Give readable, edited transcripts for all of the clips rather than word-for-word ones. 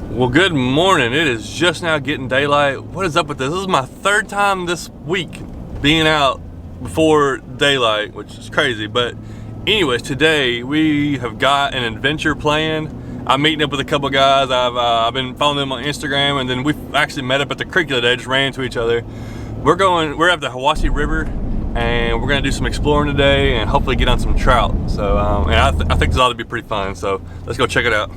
Well, good morning. It is just now getting daylight. What is up with this? This is my third time this week being out before daylight, which is crazy. But anyways, today we have got an adventure planned. I'm meeting up with a couple guys. I've been following them on Instagram, and then we've actually met up at the creek the other day, just ran into each other. We're at the Hiwassee River, and we're gonna do some exploring today and hopefully get on some trout. So, and I think this ought to be pretty fun. So let's go check it out.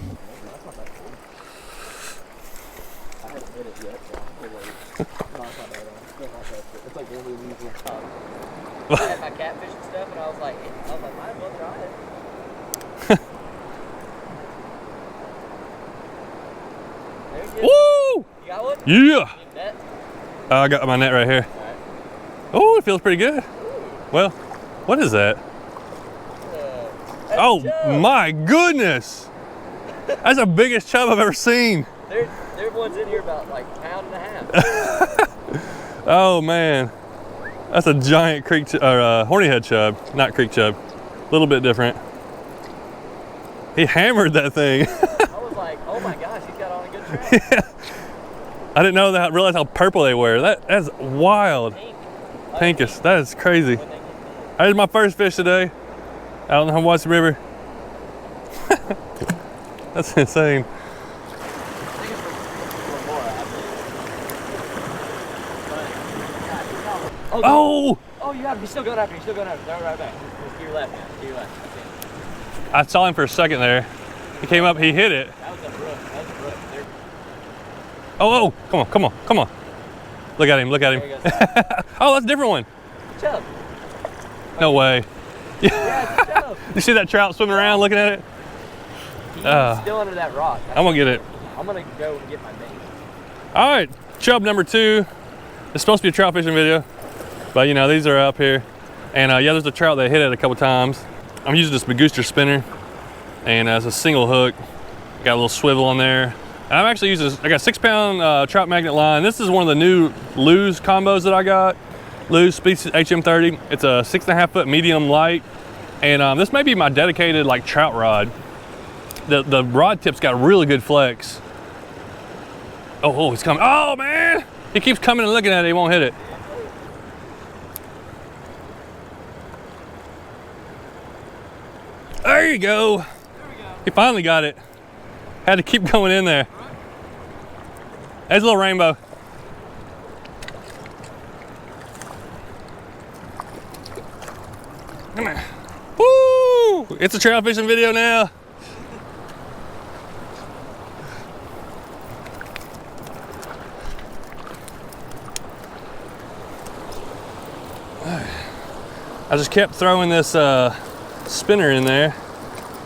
I had my catfish and stuff, and I was like, might as well try it. There you go. Woo! You got one? Yeah! Net? I got my net right here. All right. Oh, it feels pretty good. Well, what is that? Oh my goodness! That's the biggest chub I've ever seen. There one's in here about like a pound and a half. Oh man, that's a giant creek or hornyhead chub, not creek chub. A little bit different. He hammered that thing. I was like, oh my gosh, he's got on a good trout. Yeah. I didn't know that. Realize how purple they were. That's wild. Pink. Pinkish. That is crazy. That is my first fish today, out on the Hiwassee River. That's insane. Oh! Oh, you have. He's still going after. He's still going after. Throw it right back. To your left. To your left. That's it. I saw him for a second there. He came up. He hit it. That was a brook. That was a brook. There. Oh! Come on! Come on! Come on! Look at him! Look at him! Oh, that's a different one. Chub. No way. Yeah, it's a chub. You see that trout swimming around looking at it? He's still under that rock. I'm gonna get it. I'm gonna go and get my bait. All right, chub number 2. It's supposed to be a trout fishing video, but you know, these are up here. And yeah, there's a trout that hit it a couple times. I'm using this Magooster spinner, and it's a single hook. Got a little swivel on there. And I'm actually using, I got a 6-pound trout magnet line. This is one of the new lews combos that I got. Lews species HM30. It's a 6.5 foot medium light. And this may be my dedicated like trout rod. The rod tip's got really good flex. Oh, he's coming. Oh man! He keeps coming and looking at it, he won't hit it. There you go. He finally got it. Had to keep going in there. There's a little rainbow. Come here. Woo! It's a trout fishing video now. I just kept throwing this spinner in there.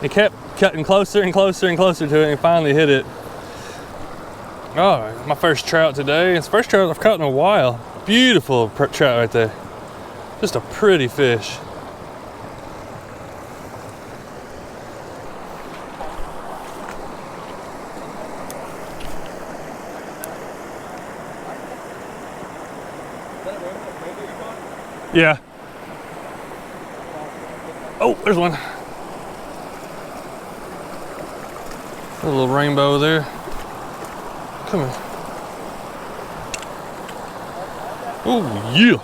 It kept cutting closer and closer and closer to it, and finally hit it. Oh, my first trout today. It's the first trout I've caught in a while. Beautiful trout right there. Just a pretty fish. Yeah. Oh, there's one. A little rainbow there. Come here. Oh, yeah.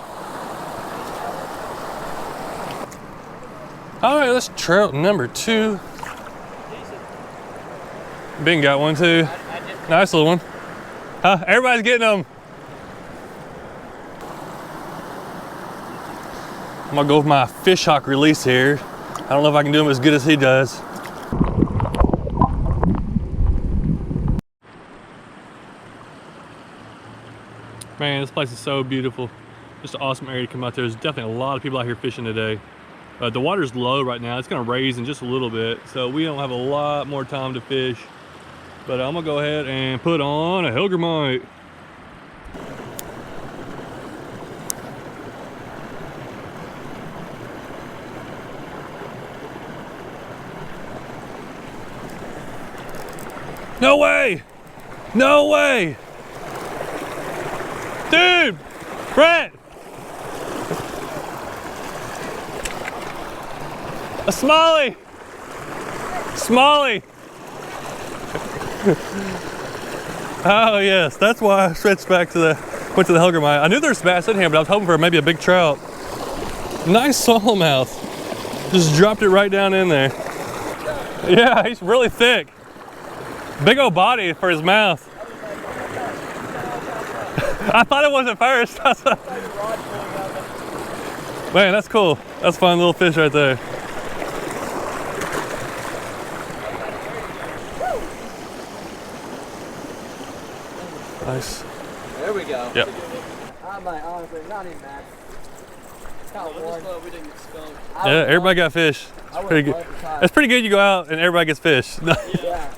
All right, let's trout number 2. Ben got one too. Nice little one. Huh? Everybody's getting them. I'm gonna go with my fish hawk release here. I don't know if I can do them as good as he does. Man, this place is so beautiful. Just an awesome area to come out there. There's definitely a lot of people out here fishing today. The water's low right now. It's gonna raise in just a little bit, so we don't have a lot more time to fish. But I'm gonna go ahead and put on a HELLGRAMMITE. No way! No way! Dude! Brett! A smallie! Smallie! Oh yes, that's why I switched back to went to the Hellgrammite. I knew there's bass in here, but I was hoping for maybe a big trout. Nice smallmouth. Just dropped it right down in there. Yeah, he's really thick. Big old body for his mouth. I thought it was at first. Man, that's cool. That's a fun little fish right there. Nice. There we go. Yep. I might honestly not even mad. Caught one. We didn't get skunked. Yeah, everybody got fish. It's pretty good. It's pretty good you go out and everybody gets fish. Yeah.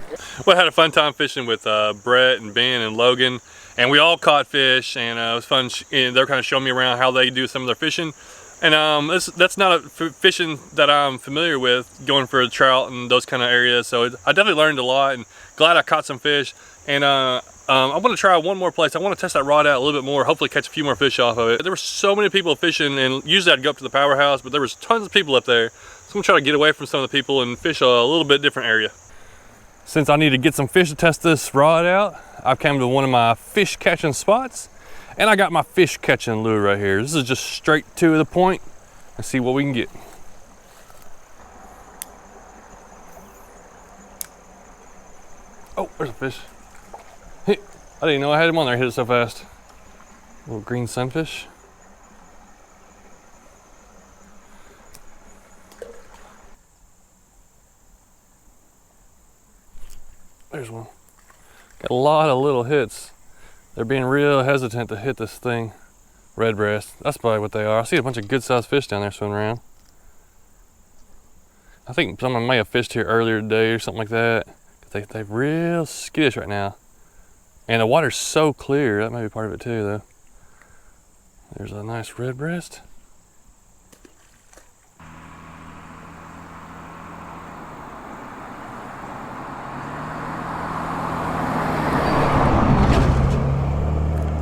Well, I had a fun time fishing with Brett and Ben and Logan, and we all caught fish, and it was fun. They're kind of showing me around how they do some of their fishing. And that's not a fishing that I'm familiar with, going for a trout and those kind of areas. So I definitely learned a lot, and glad I caught some fish. And I want to try one more place. I want to test that rod out a little bit more, hopefully catch a few more fish off of it. There were so many people fishing, and usually I'd go up to the powerhouse, but there was tons of people up there. So I'm gonna try to get away from some of the people and fish a little bit different area. Since I need to get some fish to test this rod out, I've come to one of my fish catching spots, and I got my fish catching lure right here. This is just straight to the point and see what we can get. Oh, there's a fish. I didn't know I had him on there. I hit it so fast. Little green sunfish. There's one. Got a lot of little hits. They're being real hesitant to hit this thing. Red breast. That's probably what they are. I see a bunch of good sized fish down there swimming around. I think someone may have fished here earlier today or something like that. They're real skittish right now. And the water's so clear, that may be part of it too though. There's a nice red breast.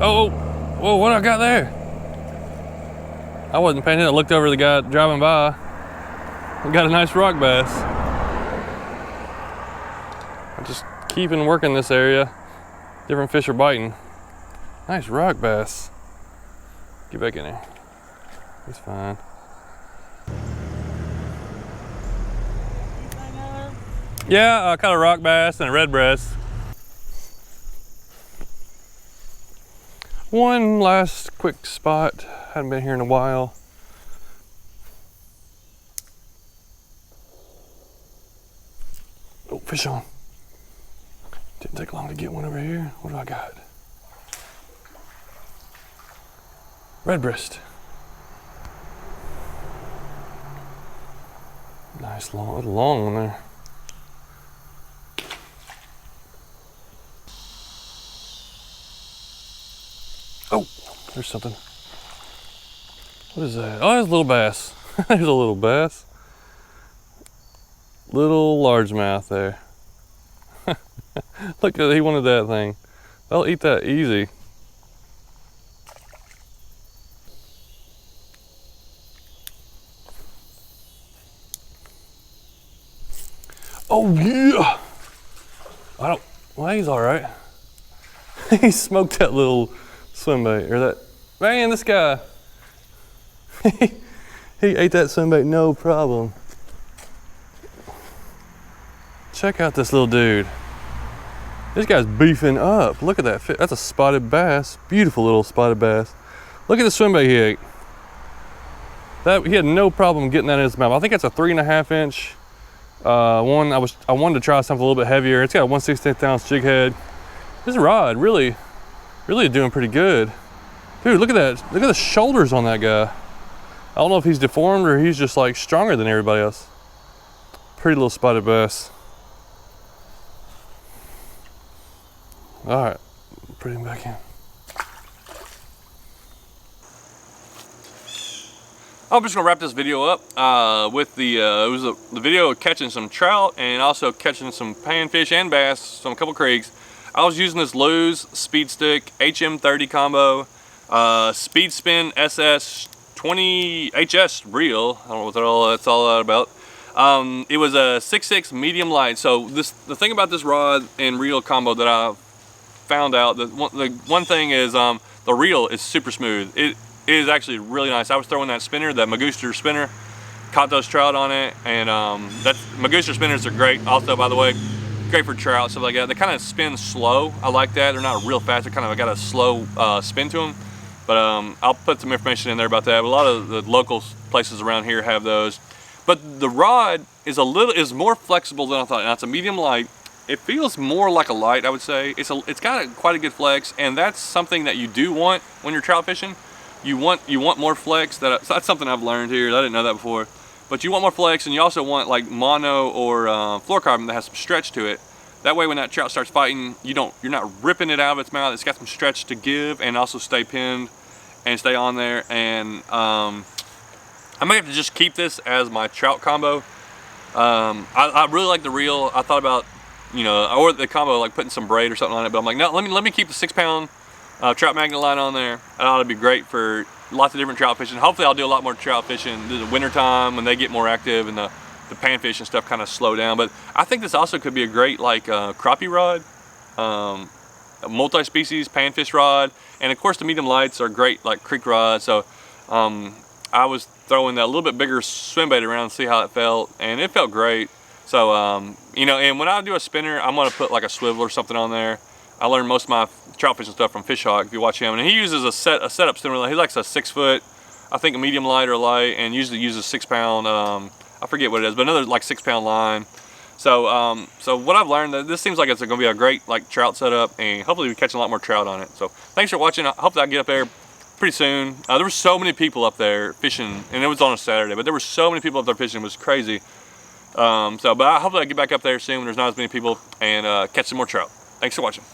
Oh, whoa, what I got there? I wasn't paying attention. I looked over the guy driving by. I got a nice rock bass. I'm just keeping working this area. Different fish are biting. Nice rock bass. Get back in there. He's fine. Yeah, I caught a rock bass and a red breast. One last quick spot. Hadn't been here in a while. Oh, fish on. Didn't take long to get one over here. What do I got? Red breast. Nice long one there. Oh, there's something. What is that? Oh, there's a little bass. There's a little bass. Little largemouth there. Look at, he wanted that thing. They'll eat that easy. Oh yeah. Well, he's all right. He smoked that little swim bait, or that, man, this guy. He ate that swim bait, no problem. Check out this little dude. This guy's beefing up. Look at that fish. That's a spotted bass. Beautiful little spotted bass. Look at the swim bait he ate. He had no problem getting that in his mouth. I think that's a 3.5 inch one. I wanted to try something a little bit heavier. It's got a 1/16 ounce jig head. This rod really doing pretty good. Dude, look at that. Look at the shoulders on that guy. I don't know if he's deformed or he's just like stronger than everybody else. Pretty little spotted bass. All right, put him back in. I'm just gonna wrap this video up with the the video of catching some trout and also catching some panfish and bass, a couple creeks. I was using this Lews Speed Stick HM30 combo, Speed Spin SS 20 HS reel. I don't know what that's all about. It was a 6.6 medium light. So the thing about this rod and reel combo that I found out that the one thing is the reel is super smooth. It is actually really nice. I was throwing that spinner, that Magooster spinner, caught those trout on it, and Magooster spinners are great also, by the way. Great for trout, stuff like that. They kind of spin slow. I like that. They're not real fast. They kind of got a slow spin to them. But I'll put some information in there about that. But a lot of the local places around here have those. But the rod is more flexible than I thought. Now it's a medium light. It feels more like a light, I would say. It's got quite a good flex, and that's something that you do want when you're trout fishing. You want more flex. That's something I've learned here. I didn't know that before. But you want more flex, and you also want like mono or fluorocarbon that has some stretch to it. That way when that trout starts fighting, you're not ripping it out of its mouth. It's got some stretch to give and also stay pinned and stay on there. And I might have to just keep this as my trout combo. I really like the reel. I thought about, or the combo, like putting some braid or something on it, but I'm like, no, let me keep the 6-pound trout magnet line on there. That ought to be great for lots of different trout fishing. Hopefully I'll do a lot more trout fishing in the winter time when they get more active and the panfish and stuff kind of slow down. But I think this also could be a great like crappie rod, a multi-species panfish rod, and of course the medium lights are great like creek rods. So I was throwing that a little bit bigger swim bait around to see how it felt, and it felt great. So and when I do a spinner, I'm gonna put like a swivel or something on there. I learned most of my trout fishing stuff from Fish Hawk, if you watch him, and he uses a setup spinner. He likes a 6-foot, I think a medium light or light, and usually uses 6-pound, I forget what it is, but another like 6-pound line. So so what I've learned, that this seems like it's gonna be a great like trout setup, and hopefully we're catching a lot more trout on it. So thanks for watching. Hopefully I can get up there pretty soon. There were so many people up there fishing, and it was on a Saturday, but there were so many people up there fishing. It was crazy. But hopefully I get back up there soon when there's not as many people and catch some more trout. Thanks for watching.